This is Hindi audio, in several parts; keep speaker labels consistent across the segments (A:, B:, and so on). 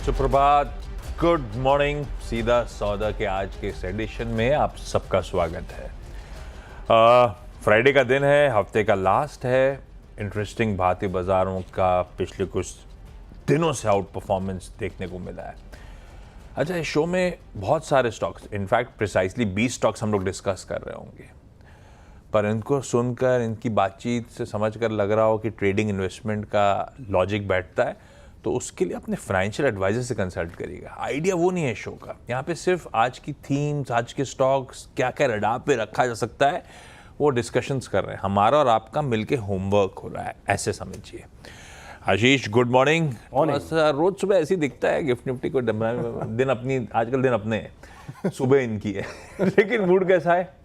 A: सुप्रभात, गुड मॉर्निंग। सीधा सौदा के आज के इस एडिशन में आप सबका स्वागत है। फ्राइडे का दिन है, हफ्ते का लास्ट है। इंटरेस्टिंग भारतीय बाजारों का पिछले कुछ दिनों से आउट परफॉर्मेंस देखने को मिला है। अच्छा, इस शो में बहुत सारे स्टॉक्स, इनफैक्ट प्रिसाइसली 20 स्टॉक्स हम लोग डिस्कस कर रहे होंगे, पर इनको सुनकर, इनकी बातचीत से समझकर लग रहा हो कि ट्रेडिंग इन्वेस्टमेंट का लॉजिक बैठता है, तो उसके लिए अपने फाइनेंशियल एडवाइजर से कंसल्ट करिएगा। आइडिया वो नहीं है शो का। यहाँ पे सिर्फ आज की थीम्स, आज के स्टॉक्स, क्या क्या रडार पे रखा जा सकता है, वो डिस्कशंस कर रहे हैं। हमारा और आपका मिलके होमवर्क हो रहा है, ऐसे समझिए। आशीष, गुड मॉर्निंग। रोज सुबह ऐसे ही दिखता है गिफ्ट निफ्टी को दिन अपनी, आजकल दिन अपने हैं, सुबह इनकी है लेकिन मूड कैसा है?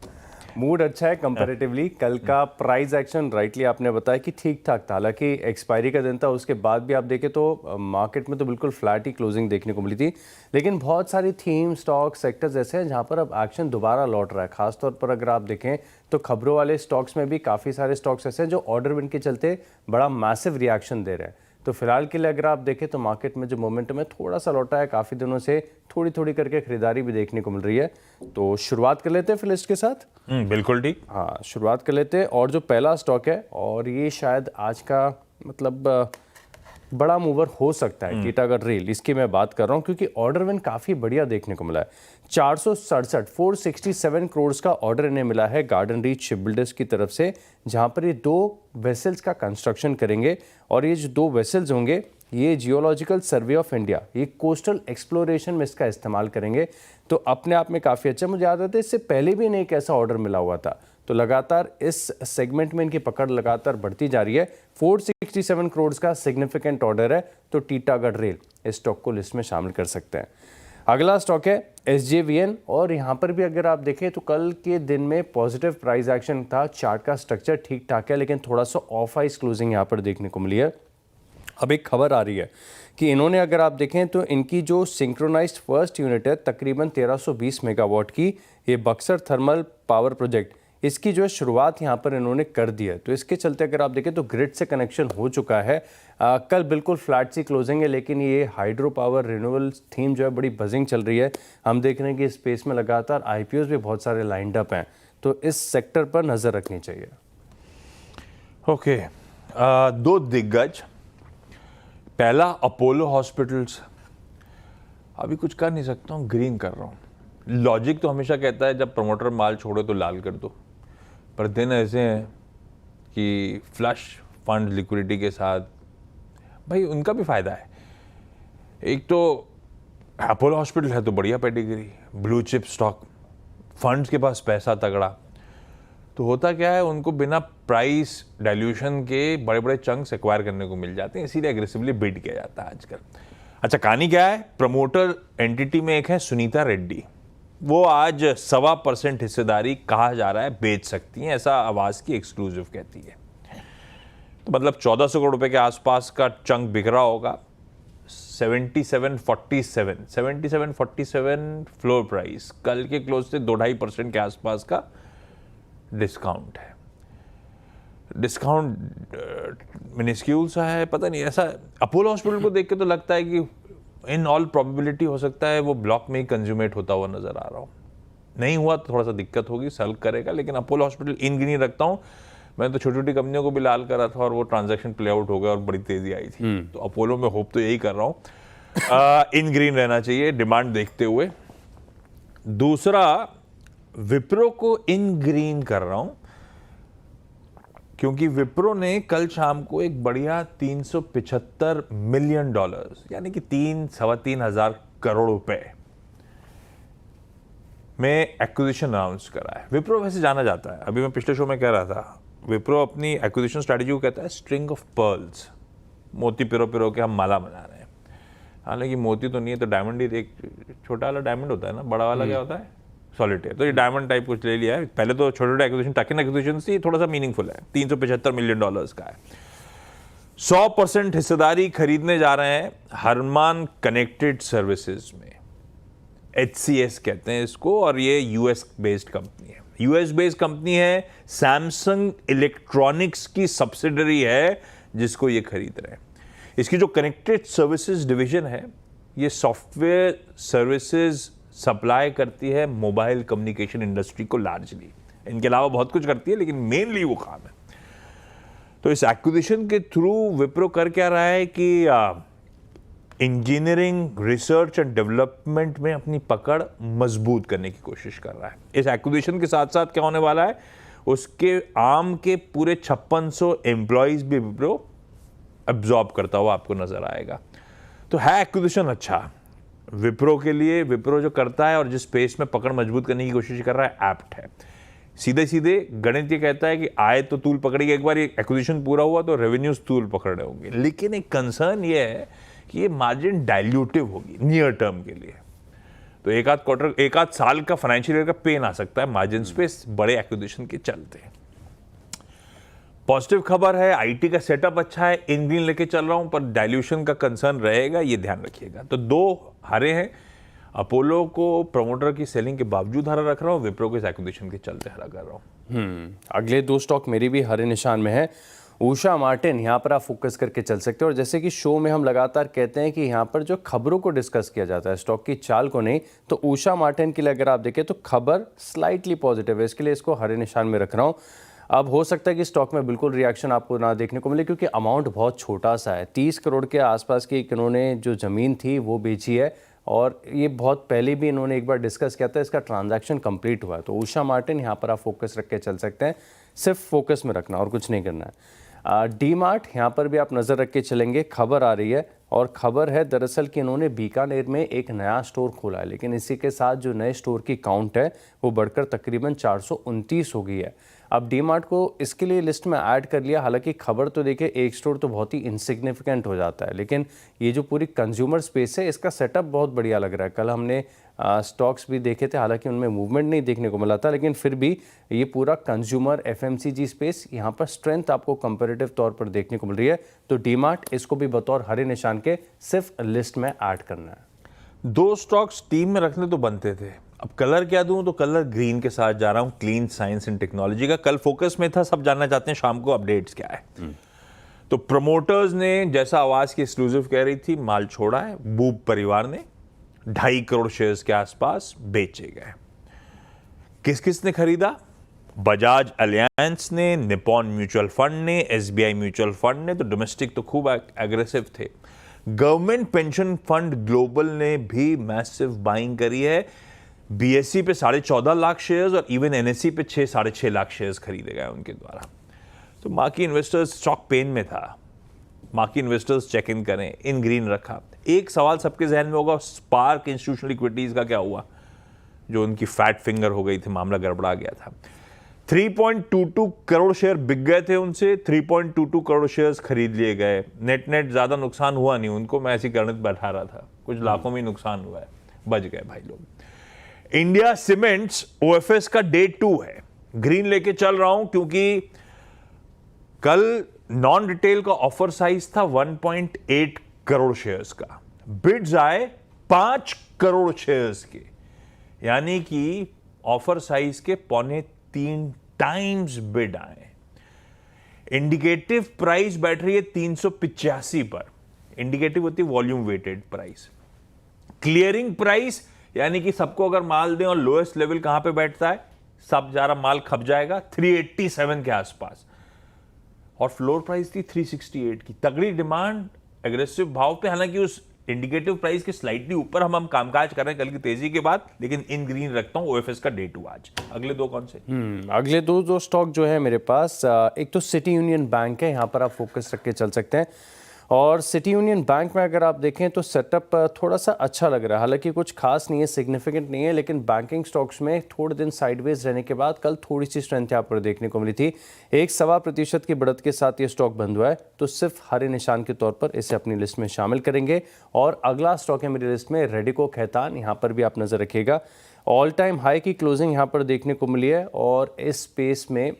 B: मूड अच्छा है कंपैरेटिवली। कल का प्राइस एक्शन राइटली आपने बताया कि ठीक ठाक था, हालांकि एक्सपायरी का दिन था, उसके बाद भी आप देखें तो मार्केट में तो बिल्कुल फ्लैट ही क्लोजिंग देखने को मिली थी। लेकिन बहुत सारी थीम, स्टॉक, सेक्टर्स ऐसे हैं जहां पर अब एक्शन दोबारा लौट रहा है। खासतौर पर अगर आप देखें तो खबरों वाले स्टॉक्स में भी काफ़ी सारे स्टॉक्स ऐसे हैं जो ऑर्डर विन के चलते बड़ा मैसिव रिएक्शन दे रहे हैं। तो फिलहाल के लिए अगर आप देखें तो मार्केट में जो मोमेंटम है थोड़ा सा लौटा है। काफ़ी दिनों से थोड़ी थोड़ी करके खरीदारी भी देखने को मिल रही है। तो शुरुआत कर लेते हैं फिर लिस्ट के साथ।
A: बिल्कुल ठीक।
B: हाँ, शुरुआत कर लेते हैं। और जो पहला स्टॉक है, और ये शायद आज का मतलब बड़ा मूवर हो सकता है, टीटागढ़ रेल, इसकी मैं बात कर रहा हूँ क्योंकि ऑर्डर विन काफ़ी बढ़िया देखने को मिला है। 467 करोड़ का ऑर्डर इन्हें मिला है गार्डन रीच शिप बिल्डर्स की तरफ से, जहाँ पर ये 2 वेसल्स का कंस्ट्रक्शन करेंगे। और ये जो 2 वेसल्स होंगे, ये जियोलॉजिकल सर्वे ऑफ इंडिया, ये कोस्टल एक्सप्लोरेशन में इसका इस्तेमाल करेंगे। तो अपने आप में काफ़ी अच्छा। मुझे याद आता है इससे पहले भी इन्हें एक ऐसा ऑर्डर मिला हुआ था। तो लगातार इस सेगमेंट में इनकी पकड़ लगातार बढ़ती जा रही है। 467 करोड़ का सिग्निफिकेंट ऑर्डर है, तो टीटागढ़ रेल इस स्टॉक को लिस्ट में शामिल कर सकते हैं। अगला स्टॉक है SJVN, और यहाँ पर भी अगर आप देखें तो कल के दिन में पॉजिटिव प्राइस एक्शन था। चार्ट का स्ट्रक्चर ठीक ठाक है, लेकिन थोड़ा सा ऑफ आइस क्लोजिंग यहाँ पर देखने को मिली है। अब एक खबर आ रही है कि इन्होंने, अगर आप देखें तो इनकी जो सिंक्रोनाइज्ड फर्स्ट यूनिट है तकरीबन 1320 मेगावाट की, ये बक्सर थर्मल पावर प्रोजेक्ट, इसकी जो है शुरुआत यहाँ पर इन्होंने कर दी है। तो इसके चलते अगर आप देखें तो ग्रिड से कनेक्शन हो चुका है। कल बिल्कुल फ्लैट सी क्लोजिंग है, लेकिन ये हाइड्रो पावर रिन्यूएबल थीम जो है बड़ी बजिंग चल रही है। हम देख रहे हैं कि इस स्पेस में लगातार IPOs भी बहुत सारे लाइंड अप हैं, तो इस सेक्टर पर नज़र रखनी चाहिए।
A: ओके, 2 दिग्गज। पहला अपोलो हॉस्पिटल्स। अभी कुछ कर नहीं सकता हूँ, ग्रीन कर रहा हूँ। लॉजिक तो हमेशा कहता है जब प्रमोटर माल छोड़े तो लाल कर दो, पर दिन ऐसे हैं कि फ्लश फंड लिक्विडिटी के साथ भाई उनका भी फायदा है। एक तो अपोलो हॉस्पिटल है तो बढ़िया pedigree, blue chip stock, funds के पास पैसा तगड़ा, तो होता क्या है, उनको बिना प्राइस डाइल्यूशन के बड़े बड़े चंक्स एक्वायर करने को मिल जाते हैं, इसीलिए एग्रेसिवली बिड किया जाता है आजकल। अच्छा, कहानी क्या है? प्रमोटर एंटिटी में एक है सुनीता रेड्डी, वो आज 1.25% हिस्सेदारी कहा जा रहा है बेच सकती हैं, ऐसा आवाज की एक्सक्लूसिव कहती है। तो मतलब 1400 करोड़ रुपए के आसपास का चंक बिक रहा होगा। 7747 फ्लोर प्राइस, कल के क्लोज से 2-2.5% के आसपास का डिस्काउंट है। डिस्काउंट मिनिस्क्यूल सा है, पता नहीं। ऐसा अपोलो हॉस्पिटल को देख के तो लगता है कि इन ऑल प्रोबेबिलिटी हो सकता है वो ब्लॉक में ही कंज्यूमेट होता हुआ नजर आ रहा हो। नहीं हुआ तो थोड़ा सा दिक्कत होगी, सल्व करेगा, लेकिन अपोलो हॉस्पिटल इन ग्रीन रखता हूँ। मैंने तो छोटी छोटी कंपनियों को भी लाल करा था और वो ट्रांजैक्शन प्ले आउट हो गया और बड़ी तेजी आई थी। तो अपोलो में होप तो यही कर रहा हूँ, इन ग्रीन रहना चाहिए डिमांड देखते हुए। दूसरा, विप्रो को इन ग्रीन कर रहा हूं क्योंकि विप्रो ने कल शाम को एक बढ़िया $375 मिलियन, यानी कि 3-3.25 हजार करोड़ रुपए में एक्विजिशन अनाउंस करा है। विप्रो वैसे जाना जाता है, अभी मैं पिछले शो में कह रहा था, विप्रो अपनी एक्विजिशन स्ट्रेटेजी को कहता है स्ट्रिंग ऑफ पर्ल्स, मोती पिरो पिरो के हम माला बना रहे हैं। हालांकि मोती तो नहीं है, तो डायमंड ही, एक छोटा वाला डायमंड होता है ना, बड़ा वाला क्या होता है, सॉलिटेयर। तो ये डायमंड टाइप कुछ ले लिया है। पहले तो छोटे छोटे एक्विजिशन, टकन एक्विजिशन थी, थोड़ा सा मीनिंगफुल है। $375 मिलियन का है। 100% हिस्सेदारी खरीदने जा रहे हैं हरमान कनेक्टेड सर्विसेज में, HCS कहते हैं इसको, और ये US बेस्ड कंपनी है। US बेस्ड कंपनी है, सैमसंग इलेक्ट्रॉनिक्स की सब्सिडरी है जिसको ये खरीद रहे हैं। इसकी जो कनेक्टेड सर्विसेज डिवीजन है ये सॉफ्टवेयर सर्विसेज सप्लाई करती है मोबाइल कम्युनिकेशन इंडस्ट्री को लार्जली। इनके अलावा बहुत कुछ करती है लेकिन मेनली वो काम है। तो इस एक्विजिशन के थ्रू विप्रो कर क्या रहा है कि इंजीनियरिंग, रिसर्च एंड डेवलपमेंट में अपनी पकड़ मजबूत करने की कोशिश कर रहा है। इस एक्विजिशन के साथ साथ क्या होने वाला है, उसके आर्म के पूरे 5600 एम्प्लॉइज भी विप्रो एब्जॉर्ब करता हुआ आपको नजर आएगा। तो है एक्विजिशन अच्छा विप्रो के लिए। विप्रो जो करता है और जिस स्पेस में पकड़ मजबूत करने की कोशिश कर रहा है, एप्ट है। सीधे सीधे गणित ये कहता है कि आय तो तूल पकड़ेगी, एक बार ये एक्विजिशन पूरा हुआ तो रेवेन्यूज तूल पकड़ रहे होंगे। लेकिन एक कंसर्न ये है कि ये मार्जिन डाइल्यूटिव होगी नियर टर्म के लिए। तो एक आध क्वार्टर, एक आध साल का फाइनेंशियल ईयर का पेन आ सकता है मार्जिन पे बड़े एक्विजिशन के चलते। पॉजिटिव खबर है, आईटी का सेटअप अच्छा है, इन ग्रीन लेके चल रहा हूं, पर डाइल्यूशन का कंसर्न रहेगा, ये ध्यान रखिएगा। तो दो हरे हैं, अपोलो को प्रमोटर की सेलिंग के बावजूद हरा रख रहा हूं, विप्रो को इस एक्विजिशन के चलते हरा कर रहा हूं।
B: अगले दो स्टॉक मेरी भी हरे निशान में है। उषा मार्टिन, यहाँ पर आप फोकस करके चल सकते हैं। और जैसे कि शो में हम लगातार कहते हैं कि यहाँ पर जो खबरों को डिस्कस किया जाता है, स्टॉक की चाल को नहीं, तो उषा मार्टिन के लिए अगर आप देखें तो खबर स्लाइटली पॉजिटिव है, इसके लिए इसको हरे निशान में रख रहा हूँ। अब हो सकता है कि स्टॉक में बिल्कुल रिएक्शन आपको ना देखने को मिले क्योंकि अमाउंट बहुत छोटा सा है। 30 करोड़ के आसपास की इन्होंने जो ज़मीन थी वो बेची है और ये बहुत पहले भी इन्होंने एक बार डिस्कस किया था, इसका ट्रांजैक्शन कंप्लीट हुआ है। तो उषा मार्टिन यहाँ पर आप फोकस रख के चल सकते हैं, सिर्फ फोकस में रखना और कुछ नहीं करना है। डी मार्ट, यहाँ पर भी आप नज़र रख के चलेंगे। खबर आ रही है और खबर है दरअसल कि इन्होंने बीकानेर में एक नया स्टोर खोला है, लेकिन इसी के साथ जो नए स्टोर की काउंट है वो बढ़कर तकरीबन 429 हो गई है। अब डी मार्ट को इसके लिए लिस्ट में ऐड कर लिया। हालांकि खबर तो देखिए एक स्टोर तो बहुत ही इनसिग्निफिकेंट हो जाता है, लेकिन ये जो पूरी कंज्यूमर स्पेस है इसका सेटअप बहुत बढ़िया लग रहा है। कल हमने स्टॉक्स भी देखे थे, हालांकि उनमें मूवमेंट नहीं देखने को मिला था, लेकिन फिर भी ये पूरा कंज्यूमर एफएमसीजी स्पेस यहाँ पर स्ट्रेंथ आपको कंपैरेटिव तौर पर देखने को मिल रही है। तो डी मार्ट, इसको भी बतौर हरे निशान के सिर्फ लिस्ट में ऐड करना है।
A: दो स्टॉक्स टीम में रखने तो बनते थे, अब कलर क्या दूं, तो कलर ग्रीन के साथ जा रहा हूं। क्लीन साइंस एंड टेक्नोलॉजी का कल फोकस में था, सब जानना चाहते हैं शाम को अपडेट्स क्या है। तो प्रमोटर्स ने, जैसा आवाज की एक्सक्लूसिव कह रही थी, माल छोड़ा है। बूब परिवार ने 2.5 करोड़ शेयर्स के आसपास बेचे गए। किस किस ने खरीदा? बजाज अलियांस ने, निपॉन म्यूचुअल फंड ने, एसबीआई म्यूचुअल फंड ने। तो डोमेस्टिक तो खूब एग्रेसिव थे। गवर्नमेंट पेंशन फंड ग्लोबल ने भी मैसिव बाइंग करी है। बीएससी पे 14.5 लाख शेयर्स और इवन एनएससी पे 6-6.5 लाख शेयर्स खरीदे गए उनके द्वारा। तो मार्की इन्वेस्टर्स स्टॉक पेन में था, मार्की इन्वेस्टर्स चेक इन करें, इन ग्रीन रखा। एक सवाल सबके जहन में होगा, स्पार्क इंस्टीट्यूशनल इक्विटीज का क्या हुआ, जो उनकी फैट फिंगर हो गई थी, मामला गड़बड़ा गया था। 3.22 करोड़ शेयर बिक गए थे उनसे, 3.22 करोड़ शेयर्स खरीद लिए गए। नेट नेट ज्यादा नुकसान हुआ नहीं उनको, मैं ऐसी गणित बैठा रहा था, कुछ लाखों में नुकसान हुआ है, बच गए भाई लोग। इंडिया सीमेंट्स ओएफएस का डे 2 है, ग्रीन लेके चल रहा हूं क्योंकि कल नॉन रिटेल का ऑफर साइज था 1.8 करोड़ शेयर्स का, बिड्स आए 5 करोड़ शेयर्स के, यानी कि ऑफर साइज के 3.25 टाइम्स बिड आए। इंडिकेटिव प्राइस बैठ रही है 385 पर, इंडिकेटिव होती है volume weighted price. Clearing price यानी कि सबको अगर माल दें और लोएस्ट लेवल कहां पे बैठता है, सब जरा माल खप जाएगा 387 के आसपास, और फ्लोर प्राइस थी 368 की। तगड़ी डिमांड एग्रेसिव भाव पे, हालांकि उस इंडिकेटिव प्राइस के स्लाइटली ऊपर हम कामकाज कर रहे हैं कल की तेजी के बाद, लेकिन इन ग्रीन रखता हूं ओएफएस का डे 2 आज। अगले दो कौन से?
B: अगले दो स्टॉक जो है मेरे पास, एक तो सिटी यूनियन बैंक है, यहाँ पर आप फोकस रख के चल सकते हैं। और सिटी यूनियन बैंक में अगर आप देखें तो सेटअप थोड़ा सा अच्छा लग रहा है, हालांकि कुछ खास नहीं है, सिग्निफिकेंट नहीं है, लेकिन बैंकिंग स्टॉक्स में थोड़े दिन साइडवेज रहने के बाद कल थोड़ी सी स्ट्रेंथ यहाँ पर देखने को मिली थी। 1.25% की बढ़त के साथ ये स्टॉक बंद हुआ है, तो सिर्फ हरे निशान के तौर पर इसे अपनी लिस्ट में शामिल करेंगे। और अगला स्टॉक है मेरी लिस्ट में रेडिको खैतान, यहाँ पर भी आप नज़र रखिएगा। ऑल टाइम हाई की क्लोजिंग यहाँ पर देखने को मिली है और इस स्पेस में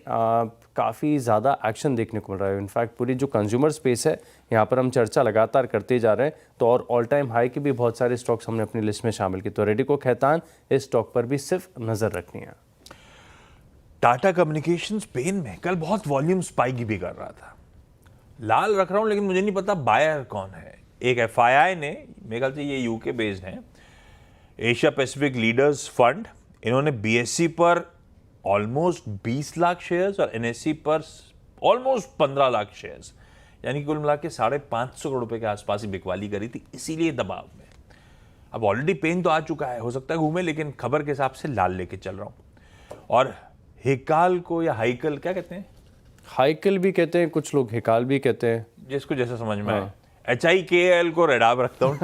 B: काफ़ी ज़्यादा एक्शन देखने को मिल रहा है। इनफैक्ट पूरी जो कंज्यूमर स्पेस है यहाँ पर हम चर्चा लगातार करते जा रहे हैं, तो और ऑल टाइम हाई के भी बहुत सारे स्टॉक्स हमने अपनी लिस्ट में शामिल किए। तो रेडिको खैतान, इस स्टॉक पर भी सिर्फ नज़र रखनी है।
A: टाटा कम्युनिकेशंस पेन में कल बहुत वॉल्यूम स्पाइक भी कर रहा था, लाल रख रहा हूं, लेकिन मुझे नहीं पता बायर कौन है। एक एफआईआई ने मेरे ख्याल से ये यूके बेस्ड हैं, एशिया पैसिफिक लीडर्स फंड। इन्होंने बीएससी पर ऑलमोस्ट 20 लाख शेयर्स और एनएससी पर ऑलमोस्ट 15 लाख शेयर्स, यानी कुल मिला के 550 करोड़ रुपए के आसपास ही बिकवाली करी थी, इसीलिए दबाव में। अब ऑलरेडी पेन तो आ चुका है, हो सकता है घूमे, लेकिन खबर के हिसाब से लाल लेके चल रहा हूं। और हिकाल को या हाइकल क्या कहते हैं?
B: हाइकल भी कहते हैं, कुछ लोग हिकाल भी कहते हैं,
A: जिसको जैसा समझ में आए। HIKL को रेडाब रखता हूँ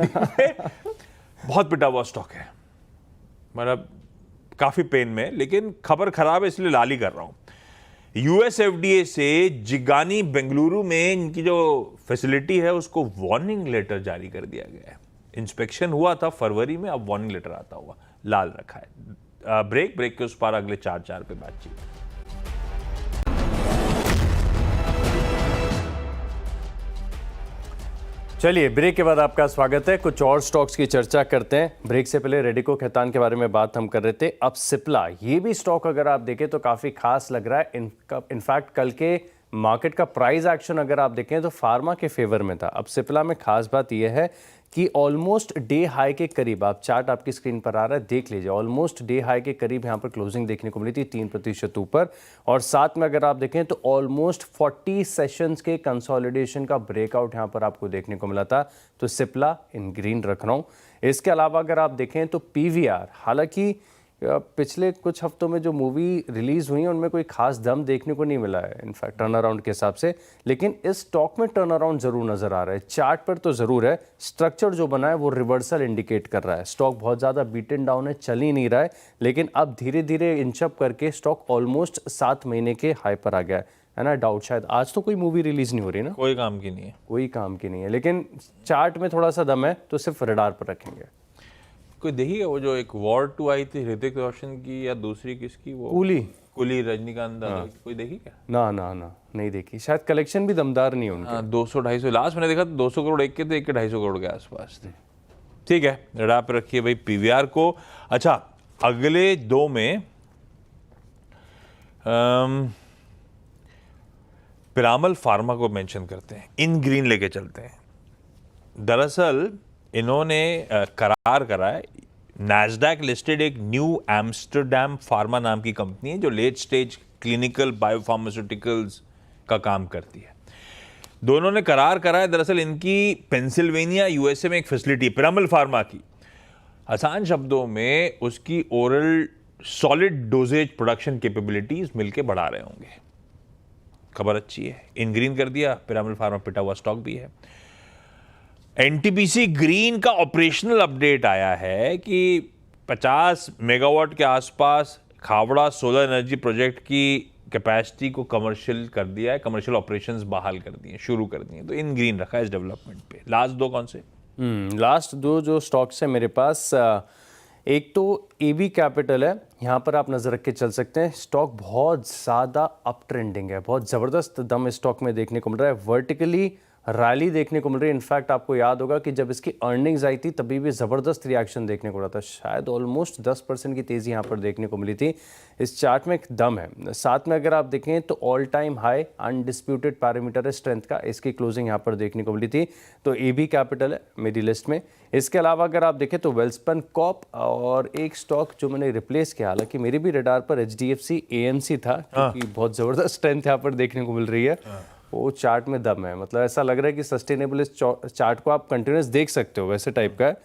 A: बहुत पिटा हुआ स्टॉक है, मतलब काफी पेन में, लेकिन खबर खराब है इसलिए लाल ही कर रहा हूं। US FDA से जिगानी बेंगलुरु में इनकी जो फैसिलिटी है उसको वार्निंग लेटर जारी कर दिया गया है। इंस्पेक्शन हुआ था फरवरी में, अब वार्निंग लेटर आता हुआ लाल रखा है। ब्रेक के उस पार अगले 4 पे बातचीत।
B: चलिए ब्रेक के बाद आपका स्वागत है। कुछ और स्टॉक्स की चर्चा करते हैं। ब्रेक से पहले रेडिको खैतान के बारे में बात हम कर रहे थे। अब सिप्ला, ये भी स्टॉक अगर आप देखें तो काफ़ी खास लग रहा है। इनफैक्ट कल के मार्केट का प्राइस एक्शन अगर आप देखें तो फार्मा के फेवर में था। अब सिप्ला में खास बात यह है कि ऑलमोस्ट डे हाई के करीब, आप चार्ट आपकी स्क्रीन पर आ रहा है, देख लीजिए, ऑलमोस्ट डे हाई के करीब यहाँ पर क्लोजिंग देखने को मिली थी, 3% ऊपर। और साथ में अगर आप देखें तो ऑलमोस्ट 40 सेशंस के कंसोलिडेशन का ब्रेकआउट यहाँ पर आपको देखने को मिला था। तो सिप्ला इन ग्रीन रख रहा हूँ। इसके अलावा अगर आप देखें तो PVR, हालांकि पिछले कुछ हफ्तों में जो मूवी रिलीज हुई है उनमें कोई खास दम देखने को नहीं मिला है इनफैक्ट टर्न अराउंड के हिसाब से, लेकिन इस स्टॉक में टर्न अराउंड जरूर नजर आ रहा है। चार्ट पर तो जरूर है, स्ट्रक्चर जो बना है वो रिवर्सल इंडिकेट कर रहा है। स्टॉक बहुत ज्यादा बीटन डाउन है, चल ही नहीं रहा है, लेकिन अब धीरे धीरे इंचअप करके स्टॉक ऑलमोस्ट 7 महीने के हाई पर आ गया है ना। डाउट शायद आज तो कोई मूवी रिलीज नहीं हो रही ना,
A: कोई काम की नहीं है,
B: कोई काम की नहीं है, लेकिन चार्ट में थोड़ा सा दम है तो सिर्फ रडार पर रखेंगे।
A: कोई देखिएगा वो जो एक वॉर 2 आई थी ऋतिक रोशन की या दूसरी किसकी, वो कुली रजनीकांत दादा की, कोई देखी क्या?
B: ना नहीं देखी, शायद कलेक्शन भी दमदार नहीं उनके।
A: 200-250 लास्ट मैंने देखा तो 200 करोड़ एक के थे, एक के 250 करोड़ के आसपास थे। ठीक है, रडार पे रखिए भाई PVR को। अच्छा, अगले 2 में पिरामल फार्मा को मेंशन करते हैं, इन ग्रीन लेके चलते हैं। दरअसल इन्होंने करार करा है, नैस्डैक लिस्टेड एक न्यू एम्स्टरडैम फार्मा नाम की कंपनी है जो लेट स्टेज क्लिनिकल बायोफार्मास्यूटिकल्स का काम करती है। दोनों ने करार करा है, दरअसल इनकी पेंसिल्वेनिया USA में एक फैसिलिटी पिरामल फार्मा की, आसान शब्दों में उसकी oral solid doses production capabilities मिलके बढ़ा रहे होंगे। खबर अच्छी है, इन ग्रीन कर दिया। पिरामल फार्मा पिटा हुआ स्टॉक भी है। NTPC ग्रीन का ऑपरेशनल अपडेट आया है कि 50 मेगावाट के आसपास खावड़ा सोलर एनर्जी प्रोजेक्ट की कैपेसिटी को कमर्शियल कर दिया है, कमर्शियल ऑपरेशंस बहाल कर दिए, शुरू कर दिए। तो इन ग्रीन रखा है इस डेवलपमेंट पे। लास्ट 2 कौन से?
B: लास्ट 2 जो स्टॉक्स है मेरे पास, एक तो AB कैपिटल है, यहाँ पर आप नज़र रख के चल सकते हैं। स्टॉक बहुत ज़्यादा अप ट्रेंडिंग है, बहुत ज़बरदस्त दम इस स्टॉक में देखने को मिल रहा है, वर्टिकली रैली देखने को मिल रही है। इनफैक्ट आपको याद होगा कि जब इसकी अर्निंग्स आई थी तभी भी ज़बरदस्त रिएक्शन देखने को रहा था, शायद ऑलमोस्ट 10% की तेज़ी यहाँ पर देखने को मिली थी। इस चार्ट में एक दम है। साथ में अगर आप देखें तो all time high undisputed parameter है स्ट्रेंथ का, इसकी क्लोजिंग यहाँ पर देखने को मिली थी। तो AB कैपिटल है मेरी लिस्ट में। इसके अलावा अगर आप देखें तो वेल्सपन कॉप, और एक स्टॉक जो मैंने रिप्लेस किया, हालांकि मेरी भी रडार पर HDFC AMC था, क्योंकि बहुत ज़बरदस्त स्ट्रेंथ यहाँ पर देखने को मिल रही है। वो चार्ट में दम है, मतलब ऐसा लग रहा है कि सस्टेनेबल इस चार्ट को आप कंटिन्यूस देख सकते हो, वैसे टाइप का है।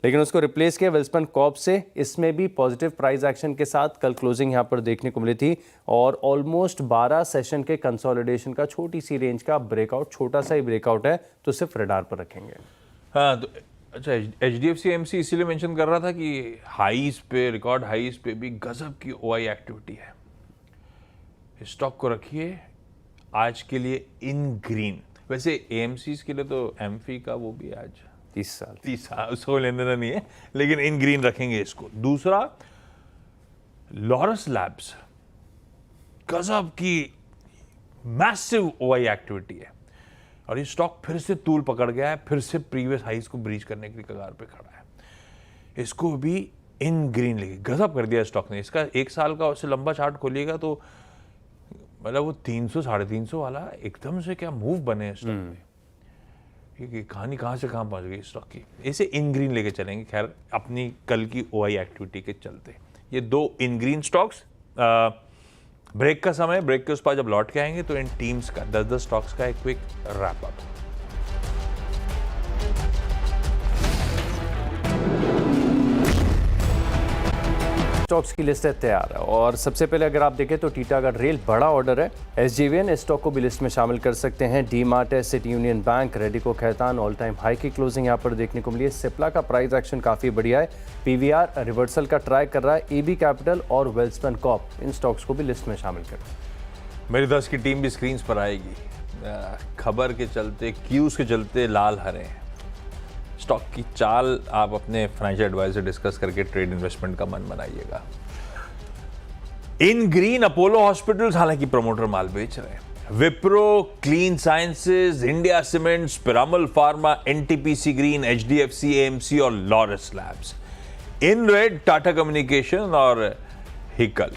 B: लेकिन उसको रिप्लेस किया वेल्सपन कॉप से। इसमें भी पॉजिटिव प्राइस एक्शन के साथ कल क्लोजिंग यहाँ पर देखने को मिली थी, और ऑलमोस्ट 12 सेशन के कंसोलिडेशन का छोटी सी रेंज का ब्रेकआउट, छोटा सा ही ब्रेकआउट है, तो सिर्फ रडार पर रखेंगे।
A: हाँ, तो अच्छा, HDFC AMC इसीलिए मेंशन कर रहा था कि हाईज पे, रिकॉर्ड हाईज पे भी गजब की OI एक्टिविटी है। स्टॉक को रखिए आज के लिए इन ग्रीन। वैसे AMCs के लिए तो एम्फी का वो भी आज
B: 30 साल
A: उसको लेने देना नहीं है, लेकिन इन ग्रीन रखेंगे इसको। दूसरा, लॉरस लैब्स, गजब की मैसिव OI एक्टिविटी है, और ये स्टॉक फिर से तूल पकड़ गया है, फिर से प्रीवियस हाइज को ब्रीच करने की कगार पे खड़ा है। इसको भी इन ग्रीन लेके गजब कर दिया स्टॉक ने। इसका 1 साल का उससे लंबा चार्ट खोलिएगा तो मतलब वो 300-350 वाला एकदम से क्या मूव बने स्टॉक में। कि कहानी कहाँ से कहाँ पहुँच गई स्टॉक की। इसे इन ग्रीन लेके चलेंगे, खैर अपनी कल की ओआई एक्टिविटी के चलते। ये 2 इन ग्रीन स्टॉक्स, ब्रेक का समय, ब्रेक के उस पार जब लौट के आएंगे तो इन टीम्स का 10-10 स्टॉक्स का एक क्विक रैप अप।
B: स्टॉक्स की लिस्ट है तैयार, और सबसे पहले अगर आप देखें तो टीटागढ़ रेल बड़ा ऑर्डर है। एसजेवीएन इस स्टॉक को भी लिस्ट में शामिल कर सकते हैं। डी मार्ट है, city union bank, Radico Khaitan all time high की क्लोजिंग यहाँ पर देखने को मिली है। सिप्ला का प्राइस एक्शन काफ़ी बढ़िया है। पीवीआर रिवर्सल का ट्राई कर रहा है। ईबी कैपिटल और वेल्सपन कॉप, इन स्टॉक्स को भी लिस्ट में शामिल करें।
A: मेरी 10 की टीम भी स्क्रीन पर आएगी। खबर के चलते, क्यूज के चलते लाल हरे हैं। स्टॉक की चाल आप अपने फाइनेंशियल एडवाइजर डिस्कस करके ट्रेड इन्वेस्टमेंट का मन बनाइएगा। इन ग्रीन अपोलो हॉस्पिटल्स हालांकि प्रमोटर माल बेच रहे हैं। Wipro, Clean Sciences, India Cements, Piramal Pharma, NTPC green, HDFC, AMC और Laurus Labs. In red Tata Communication और हिकाल।